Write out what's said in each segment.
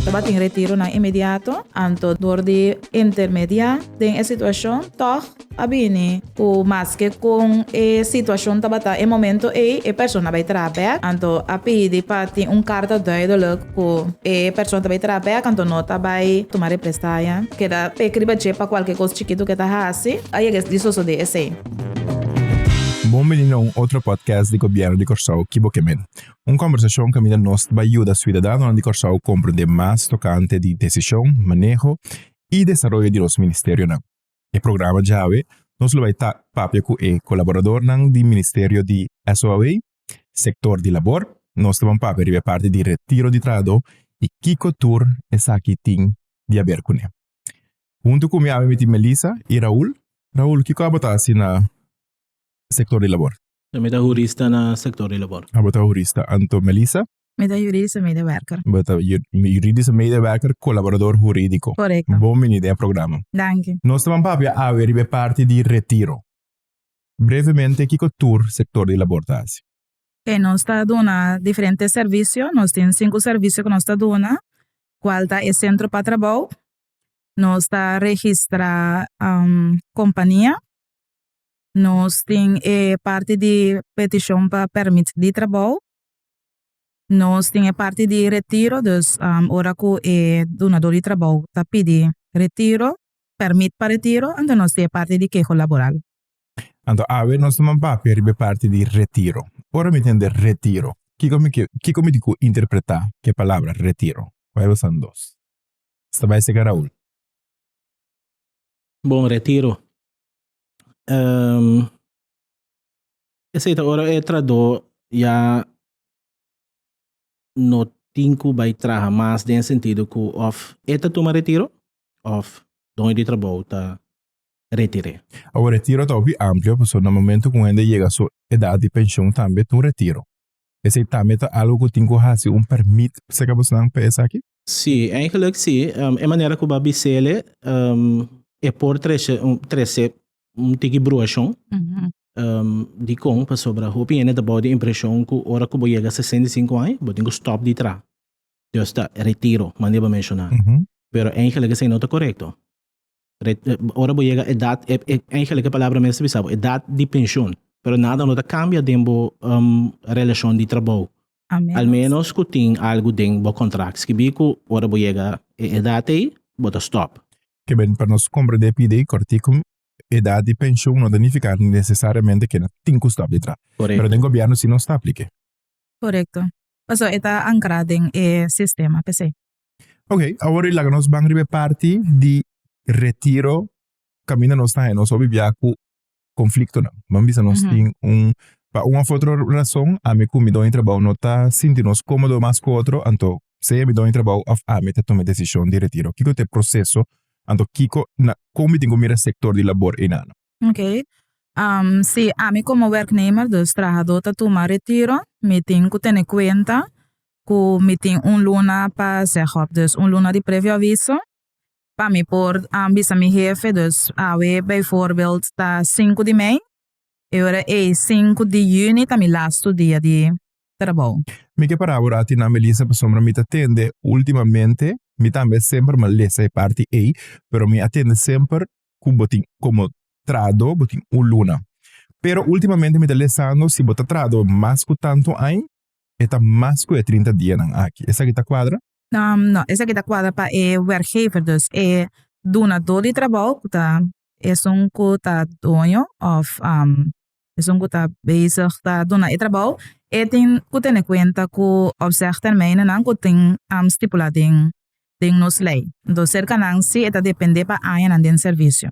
trabalha em retiro na imediato, anto door de intermedia em situação, toch abini o mais que com a situação tabata em momento a pessoa vai trabalhar, anto a pedir para ter carta duidelijk ku a pessoa vai trabalhar, anto nota vai tomar prestaia, que da pecriba para qualquer coisa chiquito que tá assim, aí é isso só de esse. Bem-vindo a outro podcast de governo de Corsau Kibokemen. Conversação que nos ajuda a cidadãos de Corsau a compreender mais tocante de decisão, manejo e desenvolvimento de los ministérios. O programa Jave nos vai estar papel com o colaborador do Ministério de SOA, Sector de Labor, nós também papel de parte de retiro de trabalho e Kiko Tour essa aqui tem de haver com ele. Junto com minha amiga Melissa e Raul, que acaba assim na sector de labor. Eu sou jurista na sector de labor. Eu sou jurista. Anto Melissa? Eu sou jurista medewerker. Eu sou jurista medewerker, colaborador jurídico. Correto. Bom ideia programa. Danke. Nós estamos para a parte de retiro. Brevemente, que tour sector de labor está? Nós está dando diferentes serviços. Nós temos 5 serviços que nós está dando. Qual está o centro para trabalho. Nós está registrar companhia. Nós temos parte de petição para permito de trabalho. Nós temos parte de retiro, dus ora que o donador de trabalho está pedindo retiro, permite para retiro, então nós temos parte de queixa laboral. Então, nós estamos para parte de retiro. Ora me entender retiro. Que como digo interpretar que palavra retiro? Quais são dois? Está vai ser Raul. Bom, retiro. Essa hora é trador já no tinco vai trabalhar mais no sentido que of toma retiro of donde de trabalho tá retire. O retiro está bem amplo, porque no momento quando chega a sua idade de pensão também tem retiro. Esse também é algo que tem que fazer permite se acaba não pensar aqui? Sim, eigenlijk sim. É maneira que o babi sele é por 13 tiki bruação de com para sobre a opinião da body impressão que hora que eu chega a 65 anos eu tenho que stop de trás. Então está retiro, maneira mencionar. Pero eigenlijk isso não está correto. Hora eu chega a idade, eigenlijk a palavra mesmo se sabe, idade de pensão. Pero nada não cambia dentro relação de trabalho. Al menos que tem algo dentro do contrato. Que bico hora eu chega a idade aí, bota stop. Que bem para nós compreender pide corticum idade de pensão não significa necessariamente que não tem que stop de trás. Correto. Pero o governo se não está aplique. Correto. Então, está ancrado em sistema, PC. Ok, agora nós vamos ver parte de retiro. Caminho nós está nós obviar com conflito não. Vamos ver nós tem para uma outra razão, a mim como me dou em trabalho não está sentindo nos cômodo mais que outro, então se me dou em trabalho a mim toma decisão de retiro. Que é o processo? Então, como tenho mira sector de labor em ano? Ok. Se a mim como werknemer, dus trabajador tá toma retiro, me tenho que ter conta que me tenho luna para zeggen, dus luna de previo aviso. Para mim por visa mi jefe, dus bijvoorbeeld tá 5 de mei, e ora é 5 de junho, tá mi lasto dia de trabalho. Me que para agora na Melissa para sombra me atende ultimamente, me também sempre me lesa parte A, pero me atende sempre como trado, botin luna. Pero ultimamente me está lesando se bota trado mais que tanto aí, está mais que 30 dias aqui. Essa aqui tá quadra? Não, essa aqui tá quadra para werkgever, dus donador de trabalho, tá que tá dono of que tá bezig tá dona de trabalho, tem que ter conta que op zich termijn não que tem stipulado em nos lei. Então, cerca não se está depende para aí não tem serviço.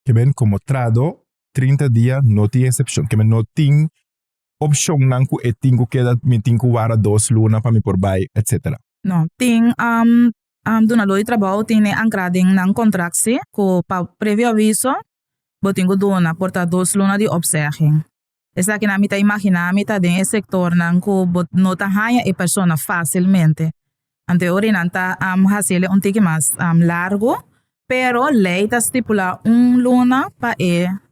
Que bem como trado 30 dias não tem exceção, que bem não tem opção não que tenho que me tenho que vara 2 luna para me por bai, etc. Não, tem donador de trabalho tem ancrado em contrato que para previo aviso, botem que dona porta 2 luna de observing. Essa aqui na mita imaginar mita de sector não que não tá haya e persona facilmente. Ante ori nanta hacer tique mais largo, pero lei está estipula luna para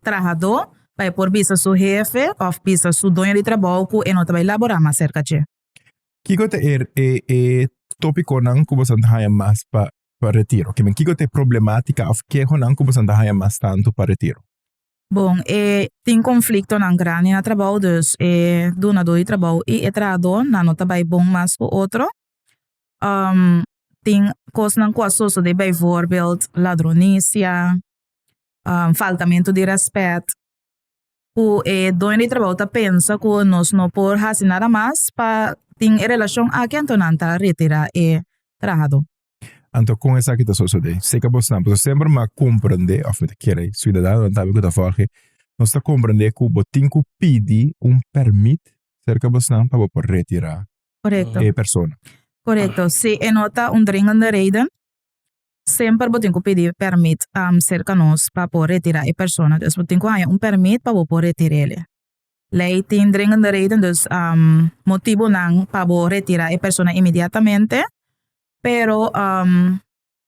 trabajador para por visa su jefe ou visa su dueño de trabalho que não vai elaborar mais cerca de. Kiko te tópico nang kubo santa haya mas pa retiro. Que men kiko te problemática of que nang kubo santa haya mas tanto para retiro. Bom, tem conflito na grande na trabalho, dus dona do trabalho e trado na nota vai bom mas com outro. Tem coisas não coisas de bijvoorbeeld ladronícia, faltamento de respeito. O dono de trabalho tá pensa que nós não por fazer nada mais para tem relação a quem tonanta retira trabalho. Então, com essa que está sucedendo, sei que você não sempre me compreende, ou me quer, cidadão, não sabe o que está falando, nós está compreendendo que você tem que pedir permit cerca você não para poder retirar a pessoa. Correto. Se nota dringende reden, sempre você tem que pedir permit cerca nós para poder retirar a pessoa. Então, você tem que ter permit para poder retirar ele. Lei tem dringende reden, dus motivo não para poder retirar a pessoa imediatamente. Pero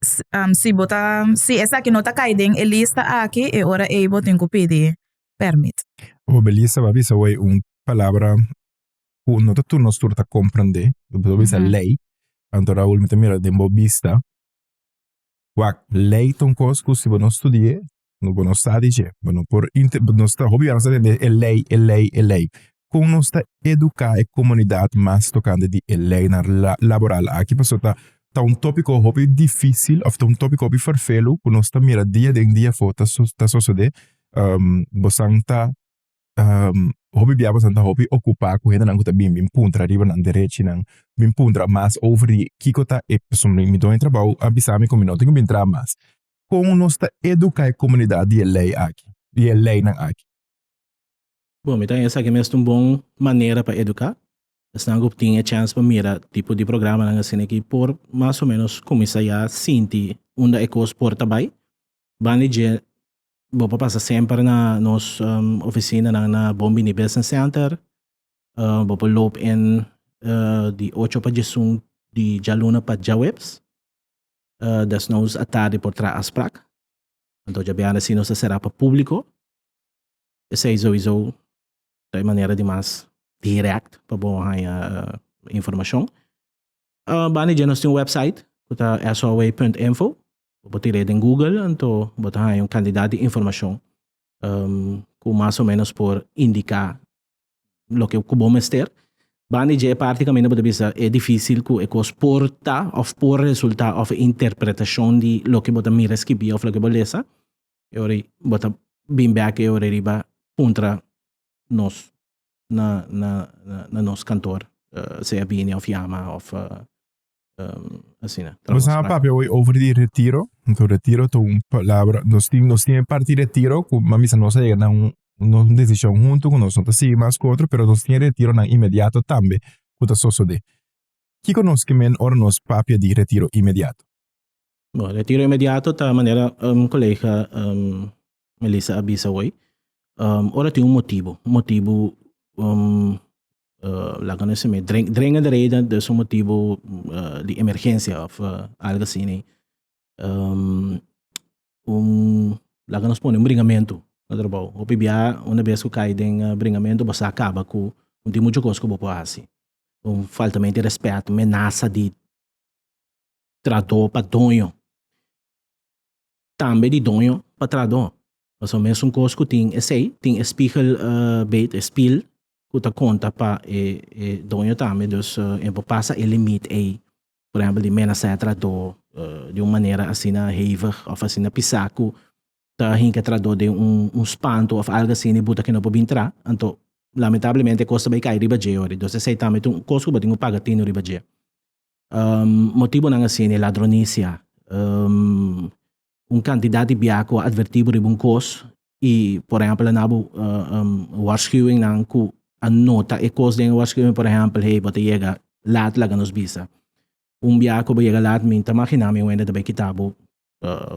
se essa aqui não está caindo em lista aqui, é hora de botar que pedir permit. O beleza vai ser palavra que não tu nos turta compreender, vai ser lei. Então Raul me mira de bobista. Lei ton cos que se não estudie, não vamos saber já, não por não está hobby não está de lei. Com nós está educar a comunidade mais tocante de lei na laboral. Aqui pessoa tá tópico hobby difícil, ou tá tópico hobby farfelo, que nós está mira dia fora tá suceder, bosanta hobby biaba santa hobby ocupar com ainda não tá bem puntra riba na direita não bem puntra mas over de kiko tá e pessoa me dá trabalho abisame com minuto que bem tra mais com nós está educar a comunidade de lei aqui de lei na aqui. Bom, então essa aqui é mesmo uma boa maneira para educar. Se não tem a chance para mirar tipo de programa na assim aqui por mais ou menos começar a sentir onde é que os porta vai. Banije vou passar sempre na nossa oficina na Bombini Business Center. Vou loop in de 8 para Jesung de Jaluna para Jawebs. Das nós à tarde por trás as prac. Então já bem assim nós será para público. Essa é sowieso de maneira de mais direct para bom informação. Banije nós tem um website que é soaway.info. Você ir em Google, então você tem candidato de informação que mais ou menos por indicar o que o bom ter. Banije é praticamente é difícil que o exporta ou por resultado ou interpretação de o que você mira escrever ou o que você lesa. E ora você bem back e ora riba contra nós na nosso cantor, seja bem ou fiamma ou assim, né? Você sabe papel over de retiro, então retiro to palavra, nós temos parte de retiro, mas misa não sei na uma decisão junto com nós, não assim mais com outro, pero nós temos retiro na imediato também, quando só de. Que conosco que men ora nos papel de retiro imediato. Bom, retiro imediato tá maneira colega Melissa avisa hoje. Ora tem motivo lá quando se me drenga de reden de um motivo de emergência ou algo assim né lá quando nos põe bringamento no trabalho o pibia uma vez que cai em bringamento você acaba com tem muita coisa que você assim falta de respeito ameaça de trator para dono também de dono para trator mas o mesmo coisa que tem spiegel bait spiel que conta para dono também, dus passa o limite aí, por exemplo, de menaça trator de uma maneira assim na hevig ou assim na pisaco, tá hinca trator de espanto ou algo assim, buta que não pode entrar, então lamentavelmente costa vai cair riba de hora, dus esse também um costo que tem paga tino riba de. Motivo não assim é ladronícia, quantidade de biaco advertido riba costo e por exemplo na waarschuwing nang ku nota e coisa de waarschuwing por exemplo hey bota chega laat laga nos bisa biaco chega laat minta makinami wenda também kitabo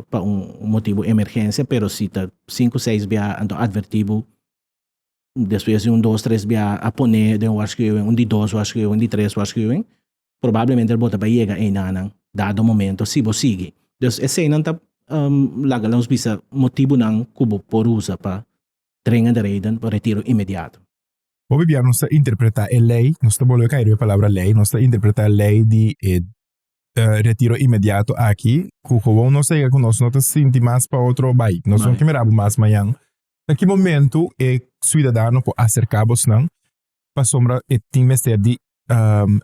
para motivo emergência pero se tá 5 6 bia então advertido depois de 2 3 bia a poner de waarschuwing de 2 waarschuwing de 3 waarschuwing provavelmente ele bota chega em nanang dado momento se você sigue dus esse não tá laga nos bisa motivo nang kubo por usa para drenga de reden para retiro imediato. O bibia não está interpretar a lei, não está bolando cair a palavra lei, não está interpretar a lei de retiro imediato aqui, que o não sei que nós não te senti mais para outro bairro, nós não queremos mais amanhã. Naquele momento, o cidadão pode acercar-vos não, para sombra e tem mestre de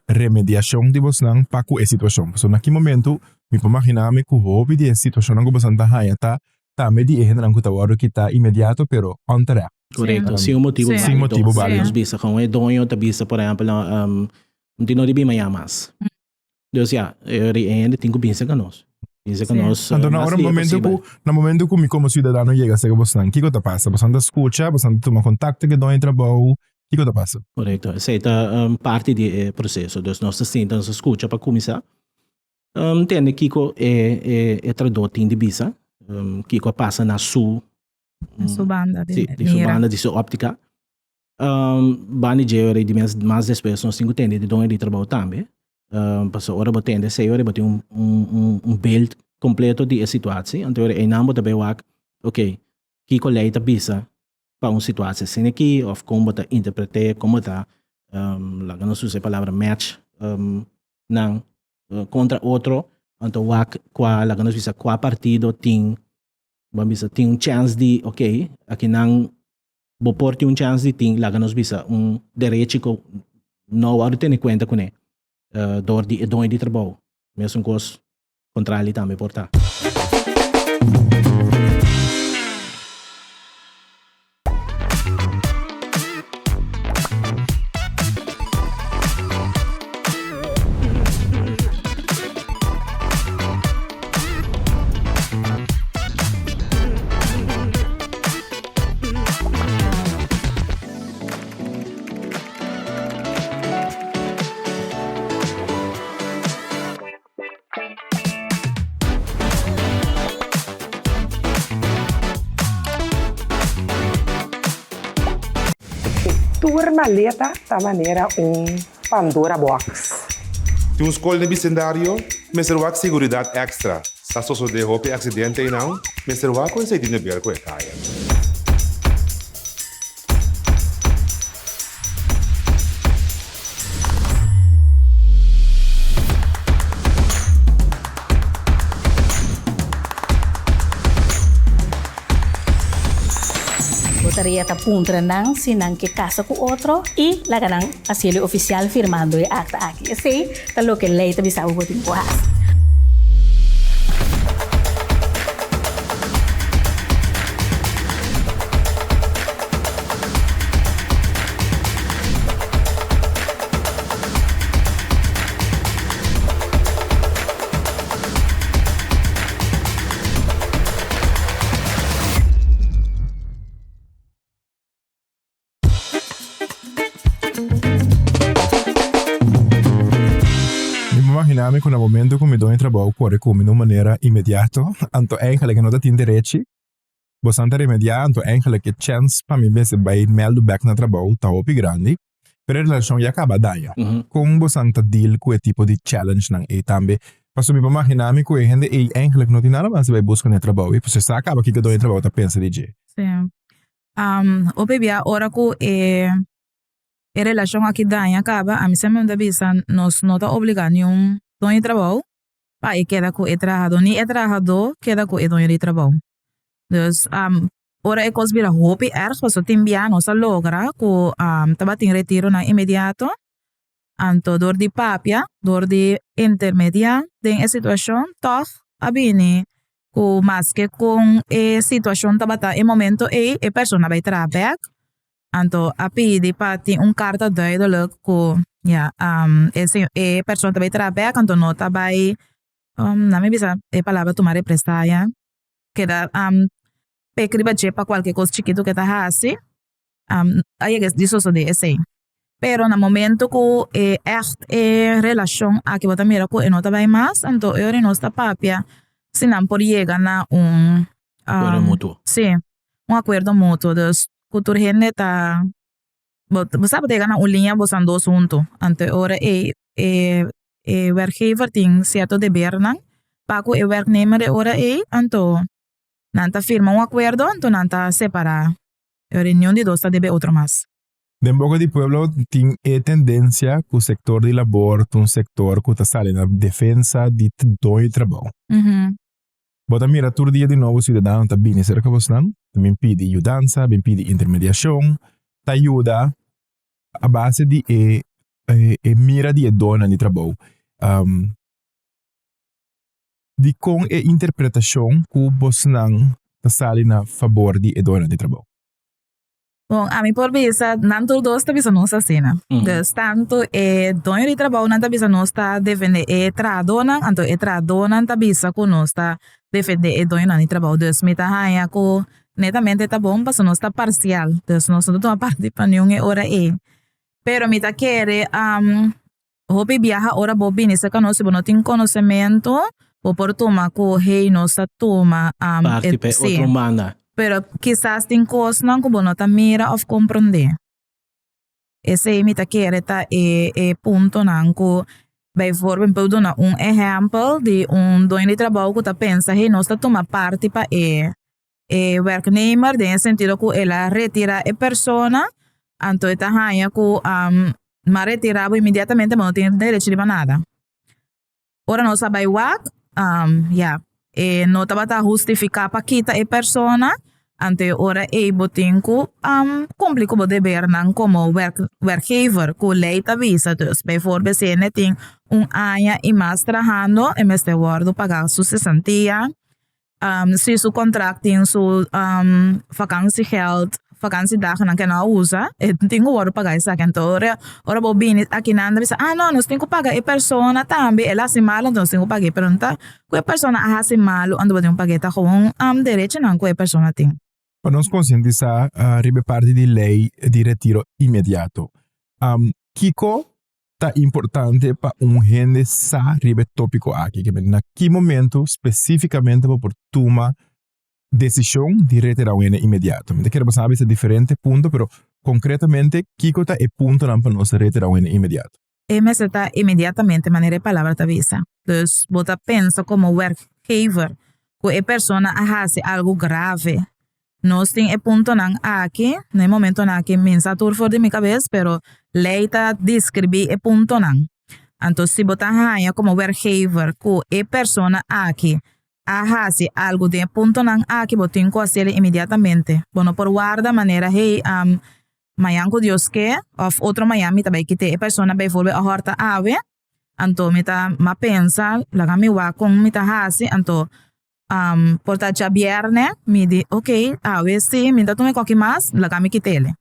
remediação de vos não para com a situação. So, naquele momento, me pode imaginar-me que o hobby de situação não você está aí, tá me de erro que tá hora que tá imediato, pero antara. Correto, sim, motivo válido. Sim, motivo válido. Os bisa com é dono, tá bisa, por exemplo, não tem de bem mais. Deus já, eu ainda tenho que pensar com nós. Pensar com nós. Então, no momento que me como cidadão chega a ser você não, o que que tá passa? Você não escuta, você não toma contato que dói trabalho, o que que tá passa? Correto, essa é parte do processo. Então, nós sentamos, escuta para começar. Entende que é tradutor de bisa, que passa na sua banda de banda de sua óptica. Bani de mais despesas nós temos que ter de onde de trabalho também. Passou hora batendo, 6 horas bateu um build completo de situação. Então é não também ok, que colheita bisa para uma situação assim aqui, ou como tá interpretar, como tá lá não se usa a palavra match não contra outro. Então qual lá não se usa qual partido tem chance de ok, aqui não vou pôr chance de ter lá nos bisa direito que não há de ter em conta com ele door de trabalho mesmo coisa contra ele também portar. Tua maleta da maneira Pandora Box. Tem escola de bicendário, mas será seguridade extra. Se a só de roupa acidente não, mas será com esse dinheiro ver com a caia. Botaria ta puntra nang sinang que casa com outro e lá ganang asilo oficial firmando e acta aqui. Assim, tá lo que lei ta bisa ugo timpo has. Imaginarme que no momento que me dou em trabalho, corre como de maneira imediata, anto eigenlijk que não tem direito, você não remediar, anto eigenlijk que chance para mim ver se vai meldo back na trabalho, tá opi grande, pero a relação já acaba daí. Como você não deal com esse tipo de challenge não e também, para me imaginar-me que a gente eigenlijk não tem nada mais vai buscar no trabalho, e você só acaba que eu dou em trabalho, tá pensa de jeito. Sim. O bebê agora que a relação aqui daí acaba, a mim sempre me avisa, nós não tá obrigado nenhum dono de trabalho, para queda com o trabalhador, nem o trabalhador queda com o dono de trabalho. Então, ora é coisa vira roupa, porque tem bem nós logra que tava tem retiro na imediato, anto dor de papia, dor de intermedia, tem a situação, toch, abini, que mais que com a situação tava tá em momento a pessoa vai trabalhar. Anto a pedi para carta duidelijk que essa pessoa também trabalha quando não trabalha não me bisa a palavra tomar e prestar ya que da pecriba para qualquer coisa chiquito que tá assim aí é disso só de esse pero no momento que relação aqui você mira que não trabalha mais então eu não está papia se não pode chegar na acordo mútuo. Sim, acordo mútuo cultura gente tá você pode ganhar uma linha você andou junto ante ora werkgever tem certo dever não para que o werknemer ora então não tá firma acordo então não tá separar a reunião de dois tá deve outro mais Den boca di pueblo tiene tendencia que el sector de labor un sector que está saliendo en defensa de todo el trabajo. Bota mira, todo dia de nuevo ciudadano está bien cerca de vosotros, también pide ayudanza, también pide intermediación, te ayuda a base de mira de dona de trabajo. De con interpretación que vosotros está saliendo a favor de dona de trabajo. Bom, a mim por vista, não todos está bisa nossa cena. Dus tanto dono de trabalho não está bisa nós está defender tradona, anto tradona está bisa com nós está defender dono de trabalho. Dus me tá raia com netamente tá bom, mas nós está parcial. Dus nós não toma parte para nenhum hora Pero me tá querer hopi viaja ora bobini se nós se não tem conhecimento, ou por tomar com rei nós está toma parte pe outro manda. Pero quizás tem coisas não como não tá mira of compreender. Esse é me tá querer tá ponto não que by forma eu dou exemplo de dono de trabalho que tá pensa hey nós tá toma parte para werknemer de sentido que ela retira a persona então tá raia que mas retirava imediatamente mas não tem direito de nada. Ora nós vai work não estava a justificar para quitar a persona ante ora botinco cumprir com o dever não como werkgever que lei tá visa dus bijvoorbeeld se ele tem ano e mais trabalhando em vez de guardo pagar sua cesantia se seu contrato tem sua vakantiedagen não que não usa tem que guardo pagar isso aqui então ora bobini aqui nada bisa não nós tem que pagar a persona também ela se mal então tem que pagar pergunta que a persona se mal ando tem que pagar tá com direito não que a persona tem. Para nós conscientizar ribe parte de lei de retiro imediato. Kiko tá importante para gente sa ribe tópico aqui que na que momento especificamente para tomar decisão de retirar o imediato. Me quero saber se é diferente ponto, pero concretamente Kiko tá ponto não para nós retirar o imediato. MS está imediatamente maneira de palavra tá visa. Dus bota pensa como werkgever que a persona hace algo grave. Nós tem ponto não aqui, no momento não aqui mensa tur for de minha cabeça, pero lei tá descrever ponto não. Então se bota raia como werkgever que a persona aqui hace algo de ponto não aqui botem com fazer imediatamente. Bueno por guarda maneira hey Mayanko Dios que of outro Miami também que te a persona vai volver a horta ave. Então me tá ma pensa, laga me wa com me tá hace, então portacha viernes me di ok ave sim me tá tome qualquer mais laga me quitele.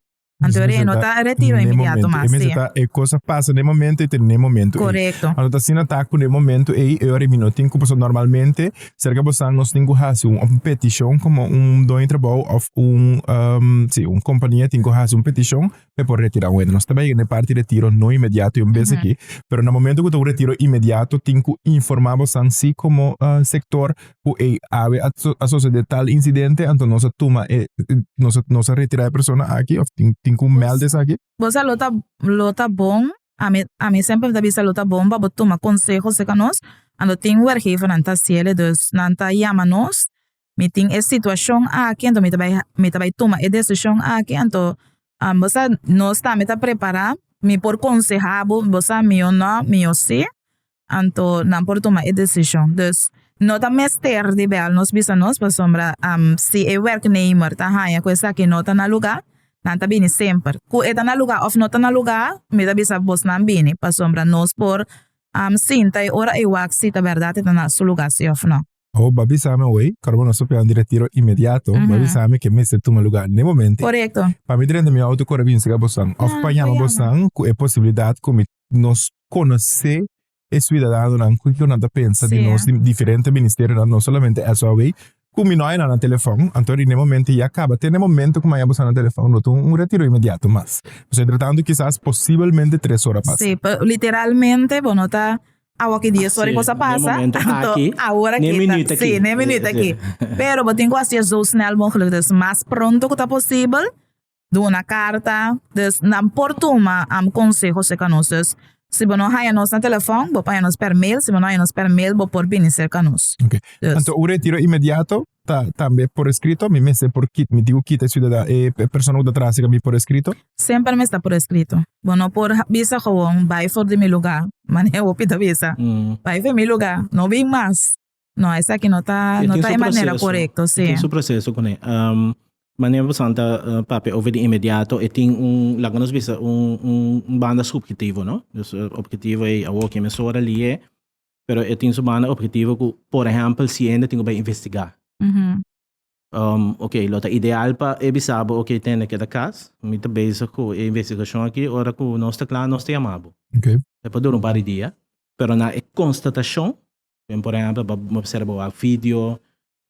Então não tá retiro imediato mas sim. E coisa passa no momento e tem no momento. Correto. Então assim ataque no momento e eu remino tenho que normalmente cerca de nós temos que fazer uma petição como dono de trabalho ou companhia tem que fazer uma petição para retirar o nós também na parte de retiro não imediato e vez aqui, pero no momento que o retiro imediato tem que informar assim como sector que a suceder tal incidente então nós toma nós retirar a pessoa aqui ou tem que melder aqui. Você lota bom, a mim sempre da vista lota bom, para tomar consejos se nós, ando tem werkgever nanta ciele, dus nanta chama nós, me tem a situação aqui, então me vai tomar a decisão aqui, então você nós está me tá preparar, me por conselhar, você me ou não, me ou sim, então não por tomar a decisão, dus não tá mais tarde bel nós bisa nós para sombra se é werknemer tá raia coisa aqui não tá na lugar nanta bini sempre. Ku eta na lugar of nota na lugar, me da bisa bos na bini, pa sombra nos por sinta e ora e wax sita verdade tá na su lugar se of no. Babi sabe oi, carbono sopra un retiro immediato, babi sabe che messe tu ma lugar nei momenti. Correcto. Pa mi dirente mi auto corre se bosan. Of pañama bosan, ku e possibilidade come nos conhecer e cidadano nan ku que nada pensa di nos differente ministero non solamente SOA. Come noi na telefone, Antonio nei momenti e acaba. Tem momento como eu na telefone, um retiro imediato, mas entretanto quizás possivelmente 3 horas passa. Sim, literalmente, bueno, tá agora que 10 horas cosa passa, agora que tá, sim, nem minuto aqui. Pero eu tenho que fazer so snel mogelijk, dus mais pronto que tá possível, do uma carta, dus não por tomar consejo se canosas. Se você não há nos na telefone, você pode nos per mail. Se você não há nos per mail, você pode vir cerca nos. Ok. Então, o retiro imediato, também por escrito, me messe por kit, me digo kit cidadã e pessoa da trás me por escrito. Sempre me está por escrito. Bueno, por visa gewoon, vai for de mi lugar. Manejo opita visa. Vai for mi lugar. No vi más. No, essa aqui não está de maneira correta, sim. Tem seu processo com ele. Maneira bastante papi over de imediato e tem lá nos visa banda objetivo, não? O objetivo é a que me sora ali pero tem seu banda objetivo que, por exemplo, se ainda tem que investigar. Ok, lota ideal para ebisabo, ok, tem que da casa, me tá basic com a investigação aqui, ora que nós está claro, nós chamamos. Ok. É para durar par de dia, pero na constatação, por exemplo, observa o vídeo,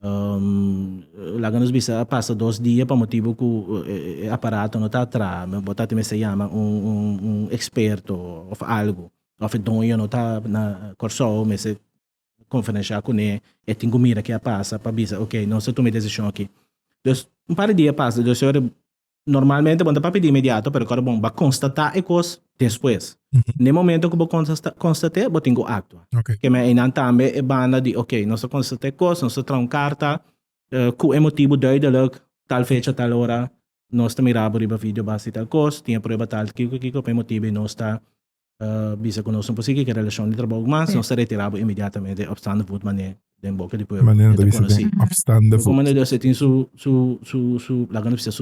lá nos bisa passa 2 dias para motivo que o aparato não está atrás, botar também se chama experto ou algo, ou dono não está na corso, mas conferência com ele, e tem comida que passa para bisa, ok, não se toma decisão aqui. Então, par de dia passa, então normalmente quando para pedir imediato, pero agora bom, vai constatar e coisa depois. No momento que vou constatar, vou ter que actuar. Ok. Que me ainda também é banda de, ok, nós constatamos coisa, nós traz carta, com motivo duidelijk, tal fecha, tal hora, nós miramos riba vídeo base tal coisa, tinha prova tal, que o motivo nós está bisa que nós não conseguimos que a relação de trabalho, mas nós retiramos imediatamente, obstante voet maneira den boca depois. Maneira de bisa bem, obstante Como ele disse, tem su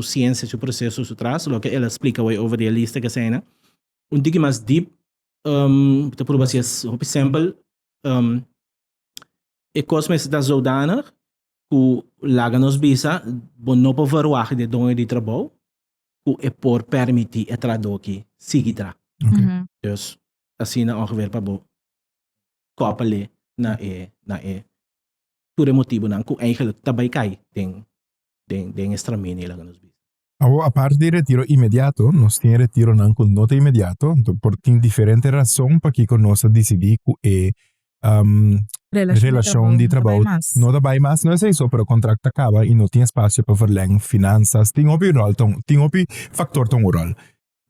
ciência, su processo, su traço, o que ela explica over a lista que cena. Digo mais deep, te provar se por exemplo, e coisas da zodanig, que laga nos bisa, bom não para verwachten de donde de trabalho, que é por permitir a tradoki seguir. Dus assim na ongeveer para bo koppelen na por motivo não que eigenlijk tabay cai den estramini lá nos bis. A parte de retiro imediato, nós temos retiro não com nota imediato, então por tem diferente razão para que nós decidir que relação de trabalho não dá bem mais, não é isso, pero o contrato acaba e não tem espaço para verlengar finanças, tem outro rol, tem outro fator tão rol.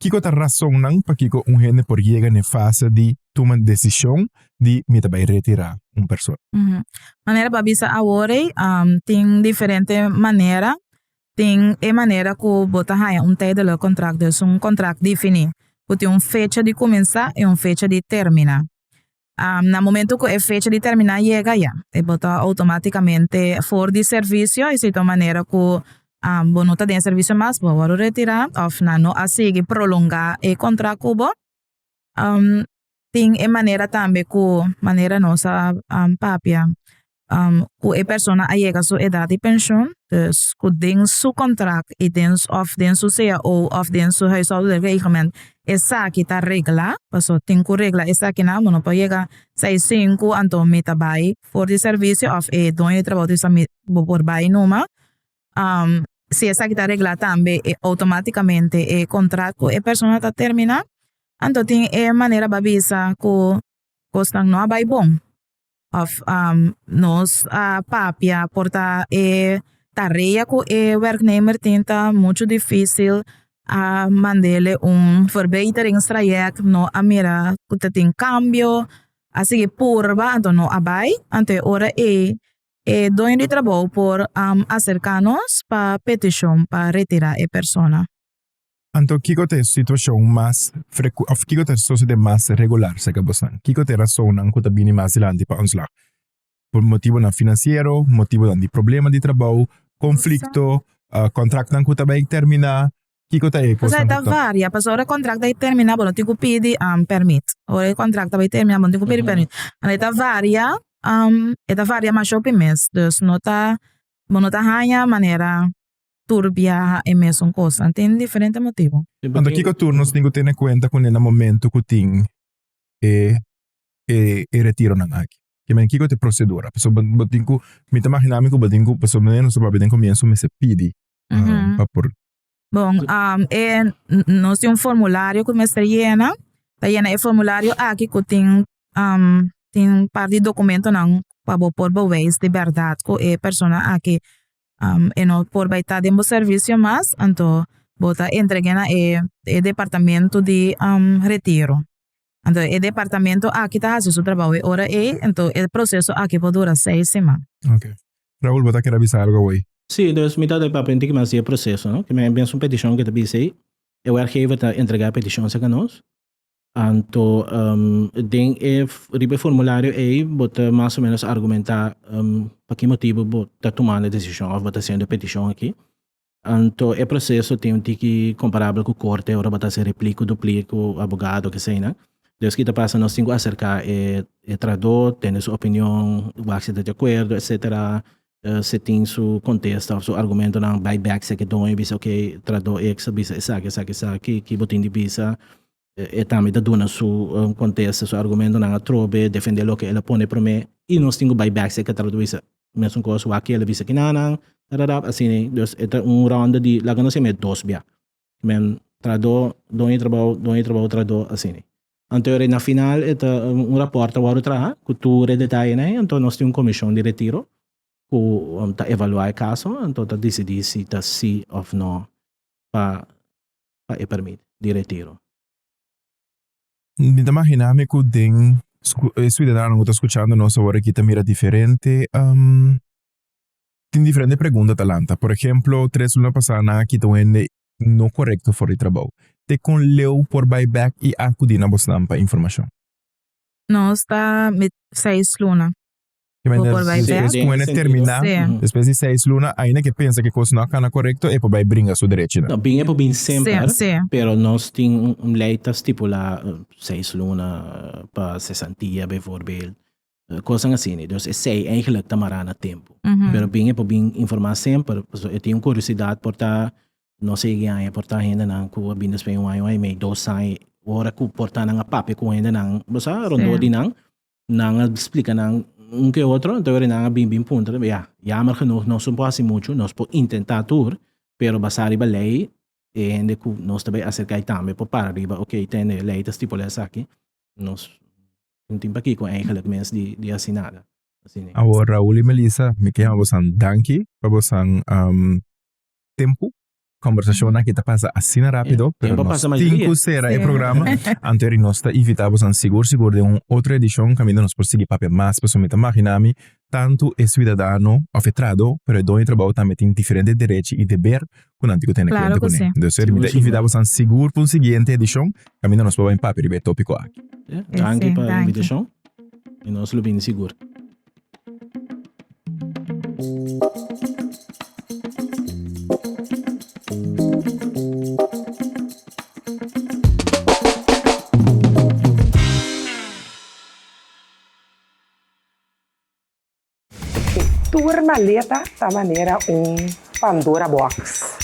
Que outra razão não para que gente por chegar na fase de tomar decisão de me também retirar pessoa. Maneira para bisa agora, tem diferente maneira. Tem a maneira que bota aí tijdelijk contrato, dus contrato definido. Que tem fecha de começar e fecha de terminar. No momento que a fecha de terminar chega já, e bota automaticamente for de serviço, e se de maneira que não está de serviço mais, vou retirar, ou não a seguir prolongar o contrato, tem a maneira também que maneira nossa papia, que a pessoa chega a sua idade de pensão, dus que tem seu contrato e tem seu CAO of tem seu huishoudelijk reglement, essa que está regla, passo tem que regla essa que não pode chegar 6-5 então me trabalho for de serviço of donde trabalho por baixo numa. Se essa que está regla também automaticamente o contrato a pessoa está terminando, então tem a maneira babisa que custa não vai bom. Of nos papia porta tarefa que o werknemer tenta muito difícil mandele verbeteringstraject no a mira que tem cambio assim que purba então no abai ante ora dono de trabalho por acercarnos para petição para retirar a persona. Então, que é a situação mais frequente, que é a situação mais regular, se que você que é a razão que está vindo mais adiante para nós lá? Por motivo financeiro, motivo de problema de trabalho, conflito, contrato que está bem terminar, que é a coisa? Está varia, mas o contrato está terminar, não tem que pedir permit. O contrato está bem terminar, não tem que pedir permit. Está varia mais shopping mês, dus não está hanya maneira turbia e mesmo coisa, tem diferente motivo. Então, que turnos tem que ter em conta com o momento que tem retiro na aqui. Que é a procedura. Pessoa tem que me imaginar que tem que pessoa não se pode começo me se pede para por. Bom, nós temos formulário que me llena, o formulário aqui que tem parte de documento não para por bewijs de verdade que a pessoa aqui e não por baitar de serviço mas então bota entrega na e departamento de retiro. Então o departamento aqui está fazendo o trabalho ora então o processo aqui pode durar 6 semanas. Ok. Raúl, ¿vos querés avisar algo, güey? Sí, dus mitad de papel que mais é processo, não? Que me envia uma petição que te sei, eu arquivo tá entregar a petição a nós. Anto, den ribe formulário aí, bota mais ou menos argumentar para que motivo bota tomando a decisão ou bota sendo a petição aqui. Anto, é processo tem um tique comparável com o corte, ou bota se replica, duplica o advogado, que sei, né? Deus que tá passa nós temos que acercar é tradutor, tem sua opinião, o que de acordo, etc. Se tem seu contexto, seu argumento não buyback, se que dói, bisa ok, tradutor ex, bisa essa que botin de bisa, e também da dona seu contexto, seu argumento não trobe, defender o que ela põe para mim, e nós temos buyback, se que tradutor isso, mesmo coisa, o que ela bisa que não, assim, dus é round de, lá que nós temos dois bia, men tradutor, dói trabalho, assim. Então, na final, é rapport a outra, cultura e detalhe, né? Então, nós temos comissão de retiro, que evaluar o caso, então, decidir se está sim ou não para permitir de retiro. Me imaginame que den cidadano que está escuchando nos ahora aquí mira diferente. Tem diferente pergunta talanta. Por exemplo, 3 lunas passadas que tu no correcto for el trabajo. Te con leu por buyback y acudir a bostampa información. No está 6 lunas. Por buyback. Com ele terminar, depois de 6 lunas, ainda que pensa que coisa não é correto, é para vai brincar seu direito. Não, bem é para bem sempre, pero nós temos lei que estipula 6 lunas para 60 dias, bijvoorbeeld. Coisas assim, né? Dus sei eigenlijk tamara na tempo. Pero bem é para bem informar sempre, eu tenho curiosidade por estar não sei quem é portar ainda não com a bindas bem meio 2 sai ora com portar não a papo com ainda não você rondo de não explica não que outro então ele não bem ponto já mas genoeg não são assim muito nós podemos tentar tur pero basar riba lei e ainda que nós também acercar também para riba ok tem lei das tipo essa aqui nós não tem para aqui com eigenlijk mens de assinada assim agora Raul e Melissa me querem você danke para você tempo conversação aqui tá passa assim rápido, pero nós temos que o programa anterior nós está invitamos a seguro de outra edição caminho nós por seguir papel mais pessoalmente imaginami tanto é cidadano afetado, pero dono trabalho também tem diferentes direitos e dever com antigo tem claro com ele. Então invitamos a seguro para seguinte edição caminho nós vamos em papel e tópico aqui. Danke para a invitação e nós lo bem seguro. Maleta da maneira Pandora Box.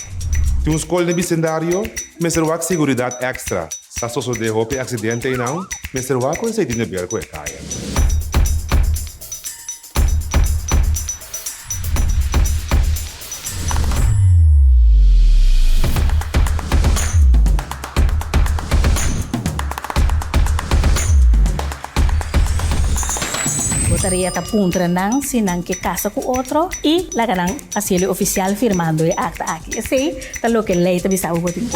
Tem escola de bicendário, mas o seguridade extra. Se a pessoa de roupa acidente e não, mas o que você tem de ver com a caia. Botaria ta puntra nang sinang que casa com outro e lá ganang asilo oficial firmando a acta aqui. Assim, tá lo que lei ta bisa o botin